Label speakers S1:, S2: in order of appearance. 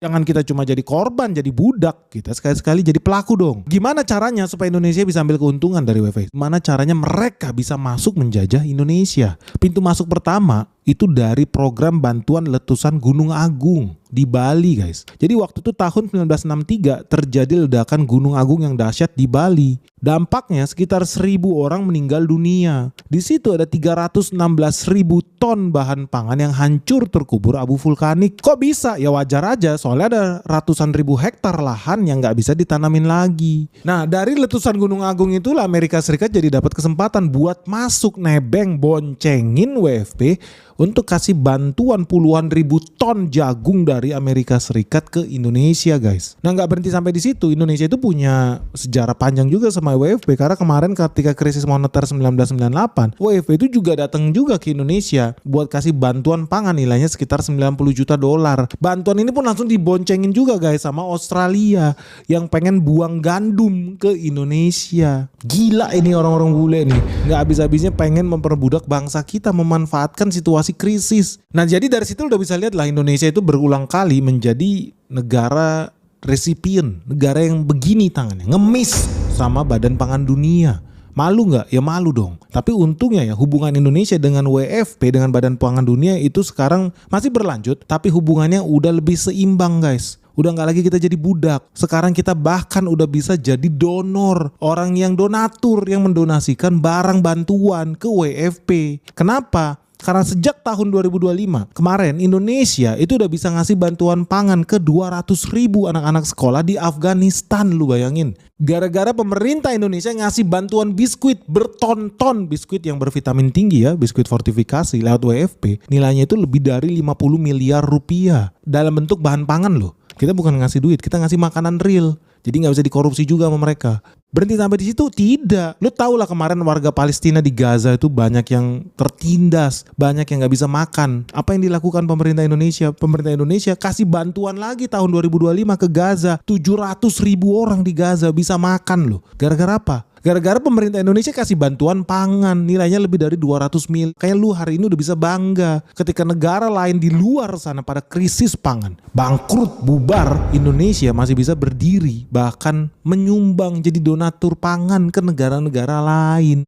S1: Jangan kita cuma jadi korban, jadi budak. Kita sekali-sekali jadi pelaku dong. Gimana caranya supaya Indonesia bisa ambil keuntungan dari WiFi? Gimana caranya mereka bisa masuk menjajah Indonesia? Pintu masuk pertama itu dari program bantuan letusan Gunung Agung di Bali, guys. Jadi waktu itu tahun 1963 terjadi ledakan Gunung Agung yang dahsyat di Bali. Dampaknya sekitar 1.000 orang meninggal dunia. Di situ ada 316.000 ton bahan pangan yang hancur terkubur abu vulkanik. Kok bisa? Ya wajar aja, soalnya ada ratusan ribu hektar lahan yang nggak bisa ditanamin lagi. Nah, dari letusan Gunung Agung itulah Amerika Serikat jadi dapat kesempatan buat masuk nebeng boncengin WFP untuk kasih bantuan puluhan ribu ton jagung dari Amerika Serikat ke Indonesia, guys. Nah, nggak berhenti sampai di situ. Indonesia itu punya sejarah panjang juga sama WFP, karena kemarin ketika krisis moneter 1998, WFP itu juga datang juga ke Indonesia buat kasih bantuan pangan nilainya sekitar 90 juta dolar. Bantuan ini pun langsung diboncengin juga, guys, sama Australia yang pengen buang gandum ke Indonesia. Gila ini orang-orang bule nih, nggak habis-habisnya pengen memperbudak bangsa kita, memanfaatkan situasi krisis. Nah, jadi dari situ udah bisa lihat lah, Indonesia itu berulang kali menjadi negara resipien, negara yang begini tangannya, ngemis sama Badan Pangan Dunia. Malu nggak? Ya malu dong. Tapi untungnya ya hubungan Indonesia dengan WFP, dengan Badan Pangan Dunia itu sekarang masih berlanjut, tapi hubungannya udah lebih seimbang, guys. Udah nggak lagi kita jadi budak. Sekarang kita bahkan udah bisa jadi donor, orang yang donatur, yang mendonasikan barang bantuan ke WFP. Kenapa? Karena sejak tahun 2025 kemarin Indonesia itu udah bisa ngasih bantuan pangan ke 200.000 anak-anak sekolah di Afghanistan, lu bayangin. Gara-gara pemerintah Indonesia ngasih bantuan biskuit berton-ton, biskuit yang bervitamin tinggi ya, biskuit fortifikasi lewat WFP, nilainya itu lebih dari 50 miliar rupiah dalam bentuk bahan pangan loh. Kita bukan ngasih duit, kita ngasih makanan real. Jadi nggak bisa dikorupsi juga sama mereka. Berhenti sampai di situ? Tidak. Lu tau lah kemarin warga Palestina di Gaza itu banyak yang tertindas, banyak yang nggak bisa makan. Apa yang dilakukan pemerintah Indonesia? Pemerintah Indonesia kasih bantuan lagi tahun 2025 ke Gaza. 700.000 orang di Gaza bisa makan loh. Gara-gara apa? Gara-gara pemerintah Indonesia kasih bantuan pangan nilainya lebih dari 200 mil. Kayak lu hari ini udah bisa bangga ketika negara lain di luar sana pada krisis pangan, bangkrut, bubar, Indonesia masih bisa berdiri bahkan menyumbang jadi donatur pangan ke negara-negara lain.